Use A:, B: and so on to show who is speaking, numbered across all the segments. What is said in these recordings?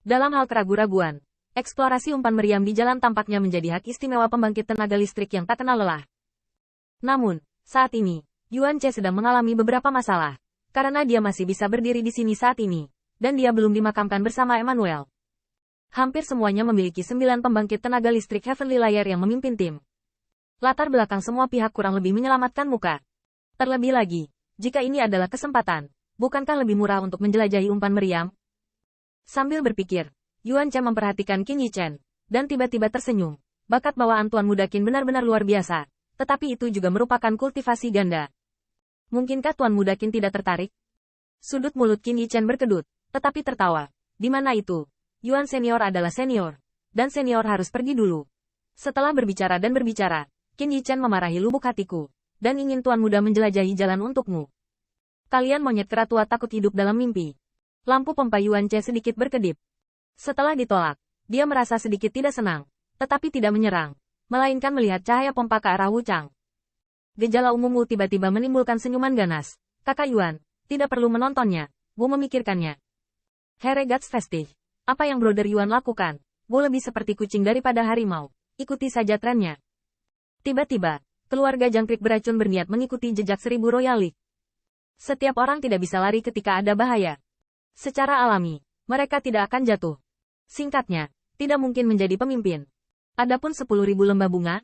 A: Dalam hal keraguan-raguan, eksplorasi umpan meriam di jalan tampaknya menjadi hak istimewa pembangkit tenaga listrik yang tak kenal lelah. Namun, saat ini, Yuan Che sedang mengalami beberapa masalah, karena dia masih bisa berdiri di sini saat ini, dan dia belum dimakamkan bersama Emmanuel. Hampir semuanya memiliki 9 pembangkit tenaga listrik Heavenly Layer yang memimpin tim. Latar belakang semua pihak kurang lebih menyelamatkan muka. Terlebih lagi, jika ini adalah kesempatan, bukankah lebih murah untuk menjelajahi umpan meriam? Sambil berpikir, Yuan Che memperhatikin Qin Yichen, dan tiba-tiba tersenyum. Bakat bawaan Tuan Muda Qin benar-benar luar biasa, tetapi itu juga merupakan kultivasi ganda. Mungkinkah Tuan Muda Qin tidak tertarik? Sudut mulut Qin Yichen berkedut, tetapi tertawa. Di mana itu? Yuan senior adalah senior, dan senior harus pergi dulu. Setelah berbicara dan berbicara, Qin Yichen memarahi lubuk hatiku, dan ingin Tuan Muda menjelajahi jalan untukmu. Kalian monyet kera tua takut hidup dalam mimpi. Lampu pompa Yuan Che sedikit berkedip. Setelah ditolak, dia merasa sedikit tidak senang, tetapi tidak menyerang, melainkan melihat cahaya pompa ke arah Wu Chang. Gejala umum Wu tiba-tiba menimbulkan senyuman ganas. Kakak Yuan, tidak perlu menontonnya, Wu memikirkannya. Heregat's Festive. Apa yang Brother Yuan lakukan? Wu lebih seperti kucing daripada harimau. Ikuti saja trennya. Tiba-tiba, keluarga jangkrik beracun berniat mengikuti jejak 1000 Royal League. Setiap orang tidak bisa lari ketika ada bahaya. Secara alami, mereka tidak akan jatuh. Singkatnya, tidak mungkin menjadi pemimpin. Adapun 10.000 lembah bunga,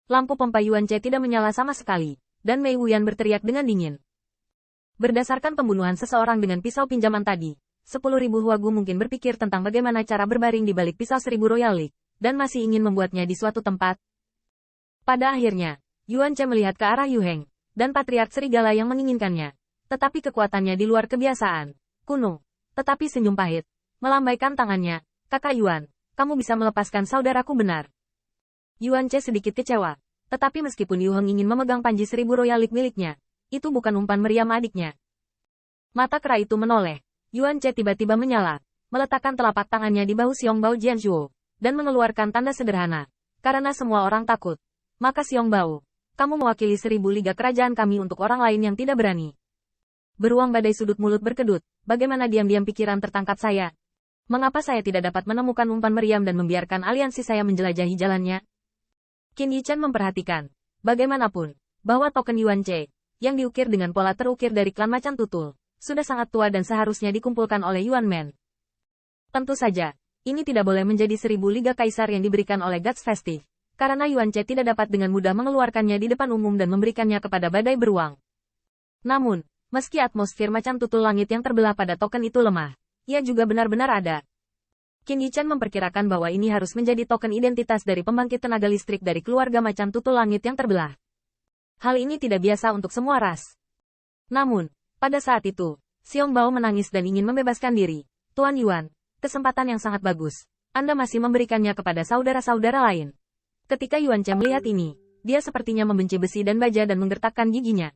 A: lampu pompa Yuan Che tidak menyala sama sekali, dan Mei Wuyan berteriak dengan dingin. Berdasarkan pembunuhan seseorang dengan pisau pinjaman tadi, 10.000 Huagu mungkin berpikir tentang bagaimana cara berbaring di balik pisau 1000 Royal League, dan masih ingin membuatnya di suatu tempat. Pada akhirnya, Yuan Che melihat ke arah Yu Heng, dan Patriark Serigala yang menginginkannya. Tetapi kekuatannya di luar kebiasaan. Kuno. Tetapi senyum pahit. Melambaikan tangannya. Kakak Yuan, kamu bisa melepaskan saudaraku benar. Yuan Che sedikit kecewa. Tetapi meskipun Yu Heng ingin memegang panji 1000 Royal League miliknya, itu bukan umpan meriam adiknya. Mata kera itu menoleh. Yuan Che tiba-tiba menyala, meletakkan telapak tangannya di bahu Xiong Bao Jianzhuo, dan mengeluarkan tanda sederhana. Karena semua orang takut. Maka Xiong Bao, kamu mewakili 1000 liga kerajaan kami untuk orang lain yang tidak berani. Beruang badai sudut mulut berkedut, bagaimana diam-diam pikiran tertangkap saya? Mengapa saya tidak dapat menemukan umpan meriam dan membiarkan aliansi saya menjelajahi jalannya? Qin Yichen memperhatikan, bagaimanapun, bahwa token Yuan Che, yang diukir dengan pola terukir dari klan macan tutul, sudah sangat tua dan seharusnya dikumpulkan oleh Yuan Men. Tentu saja, ini tidak boleh menjadi 1000 liga kaisar yang diberikan oleh God's Festive, karena Yuan Che tidak dapat dengan mudah mengeluarkannya di depan umum dan memberikannya kepada badai beruang. Namun, meski atmosfer macan tutul langit yang terbelah pada token itu lemah, ia juga benar-benar ada. Qin Yichen memperkirakan bahwa ini harus menjadi token identitas dari pembangkit tenaga listrik dari keluarga macan tutul langit yang terbelah. Hal ini tidak biasa untuk semua ras. Namun, pada saat itu, Xiong Bao menangis dan ingin membebaskan diri. Tuan Yuan, kesempatan yang sangat bagus. Anda masih memberikannya kepada saudara-saudara lain. Ketika Yuan Che melihat ini, dia sepertinya membenci besi dan baja dan menggertakkan giginya.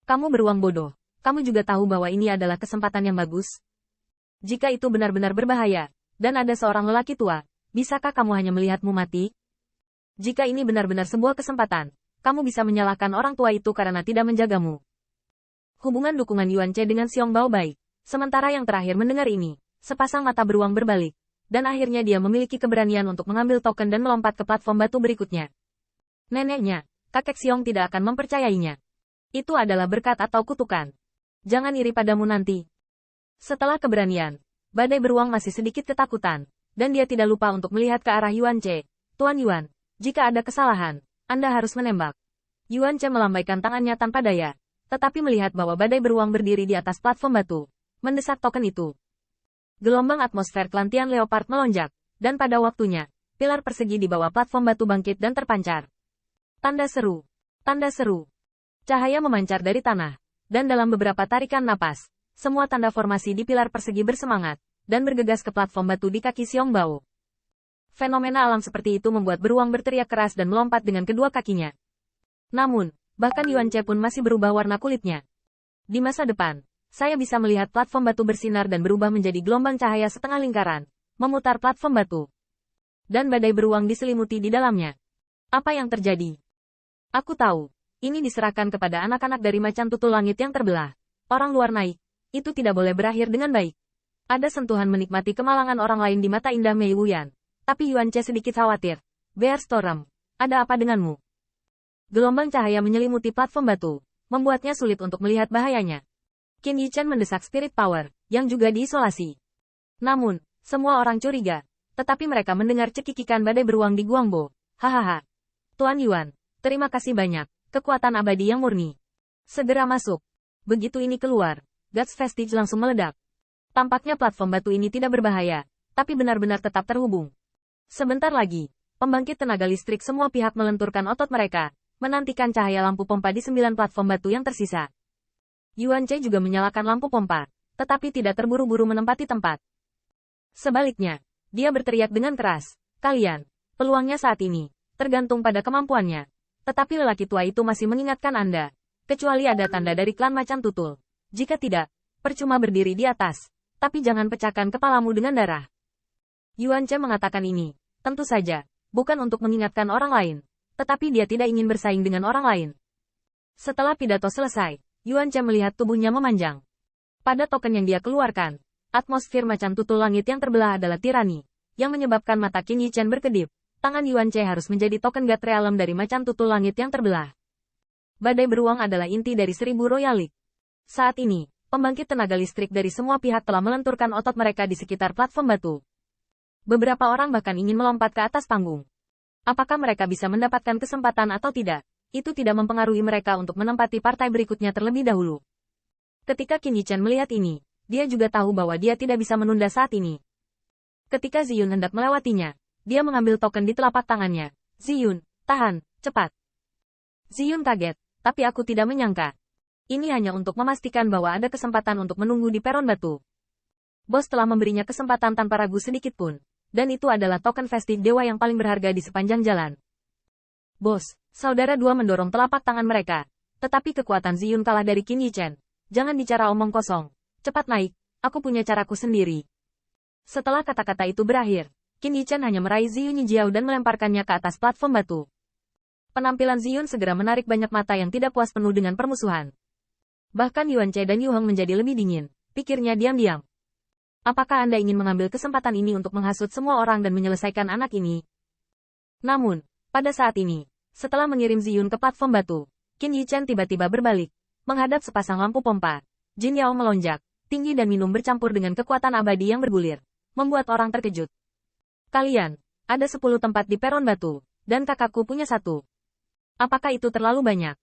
A: Kamu beruang bodoh. Kamu juga tahu bahwa ini adalah kesempatan yang bagus. Jika itu benar-benar berbahaya, dan ada seorang lelaki tua, bisakah kamu hanya melihatmu mati? Jika ini benar-benar sebuah kesempatan, kamu bisa menyalahkan orang tua itu karena tidak menjagamu. Hubungan dukungan Yuan Che dengan Xiong Bao baik. Sementara yang terakhir mendengar ini, sepasang mata beruang berbalik, dan akhirnya dia memiliki keberanian untuk mengambil token dan melompat ke platform batu berikutnya. Neneknya, kakek Xiong tidak akan mempercayainya. Itu adalah berkat atau kutukan. Jangan iri padamu nanti. Setelah keberanian, badai beruang masih sedikit ketakutan, dan dia tidak lupa untuk melihat ke arah Yuan Che. Tuan Yuan, jika ada kesalahan, Anda harus menembak. Yuan Che melambaikan tangannya tanpa daya, tetapi melihat bahwa badai beruang berdiri di atas platform batu, mendesak token itu. Gelombang atmosfer kelantian leopard melonjak, dan pada waktunya, pilar persegi di bawah platform batu bangkit dan terpancar. Tanda seru. Tanda seru. Cahaya memancar dari tanah, dan dalam beberapa tarikan napas, semua tanda formasi di pilar persegi bersemangat, dan bergegas ke platform batu di kaki Xiong Bao. Fenomena alam seperti itu membuat beruang berteriak keras dan melompat dengan kedua kakinya. Namun, bahkan Yuan Che pun masih berubah warna kulitnya. Di masa depan, saya bisa melihat platform batu bersinar dan berubah menjadi gelombang cahaya setengah lingkaran, memutar platform batu. Dan badai beruang diselimuti di dalamnya. Apa yang terjadi? Aku tahu. Ini diserahkan kepada anak-anak dari macan tutul langit yang terbelah. Orang luar naik. Itu tidak boleh berakhir dengan baik. Ada sentuhan menikmati kemalangan orang lain di mata indah Mei Wuyan. Tapi Yuan Ce sedikit khawatir. Bear Storm, ada apa denganmu? Gelombang cahaya menyelimuti platform batu, membuatnya sulit untuk melihat bahayanya. Qin Yichen mendesak Spirit Power, yang juga diisolasi. Namun, semua orang curiga. Tetapi mereka mendengar cekikikan badai beruang di Guangbo. Hahaha. Tuan Yuan, terima kasih banyak. Kekuatan abadi yang murni. Segera masuk. Begitu ini keluar, Guts Vestige langsung meledak. Tampaknya platform batu ini tidak berbahaya, tapi benar-benar tetap terhubung. Sebentar lagi, pembangkit tenaga listrik semua pihak melenturkan otot mereka, menantikan cahaya lampu pompa di 9 platform batu yang tersisa. Yuan Ce juga menyalakan lampu pompa, tetapi tidak terburu-buru menempati tempat. Sebaliknya, dia berteriak dengan keras, "Kalian, peluangnya saat ini, tergantung pada kemampuannya." Tetapi lelaki tua itu masih mengingatkan Anda, kecuali ada tanda dari klan macan tutul. Jika tidak, percuma berdiri di atas. Tapi jangan pecahkan kepalamu dengan darah. Yuan Ce mengatakan ini, tentu saja, bukan untuk mengingatkan orang lain, tetapi dia tidak ingin bersaing dengan orang lain. Setelah pidato selesai, Yuan Ce melihat tubuhnya memanjang. Pada token yang dia keluarkan, atmosfer macan tutul langit yang terbelah adalah tirani, yang menyebabkan mata Qin Yichen berkedip. Tangan Yuan Ce harus menjadi token God Realm dari macan tutul langit yang terbelah. Badai beruang adalah inti dari 1000 Royal League. Saat ini, pembangkit tenaga listrik dari semua pihak telah melenturkan otot mereka di sekitar platform batu. Beberapa orang bahkan ingin melompat ke atas panggung. Apakah mereka bisa mendapatkan kesempatan atau tidak? Itu tidak mempengaruhi mereka untuk menempati partai berikutnya terlebih dahulu. Ketika Qin Yichen melihat ini, dia juga tahu bahwa dia tidak bisa menunda saat ini. Ketika Ziyun hendak melewatinya, dia mengambil token di telapak tangannya. "Ziyun, tahan, cepat." Ziyun kaget, tapi aku tidak menyangka. Ini hanya untuk memastikan bahwa ada kesempatan untuk menunggu di peron batu. Bos telah memberinya kesempatan tanpa ragu sedikit pun. Dan itu adalah token vestige dewa yang paling berharga di sepanjang jalan. Bos, saudara dua mendorong telapak tangan mereka. Tetapi kekuatan Ziyun kalah dari Qin Yichen. Jangan bicara omong kosong. Cepat naik, aku punya caraku sendiri. Setelah kata-kata itu berakhir, Qin Yichen hanya meraih Ziyun Yijiao dan melemparkannya ke atas platform batu. Penampilan Ziyun segera menarik banyak mata yang tidak puas penuh dengan permusuhan. Bahkan Yuan Ce dan Yu Heng menjadi lebih dingin, pikirnya diam-diam. Apakah Anda ingin mengambil kesempatan ini untuk menghasut semua orang dan menyelesaikan anak ini? Namun, pada saat ini, setelah mengirim Ziyun ke platform batu, Qin Yichen tiba-tiba berbalik, menghadap sepasang lampu pompa. Jin Yao melonjak, tinggi dan minum bercampur dengan kekuatan abadi yang bergulir, membuat orang terkejut. Kalian, ada 10 tempat di peron batu, dan kakakku punya 1. Apakah itu terlalu banyak?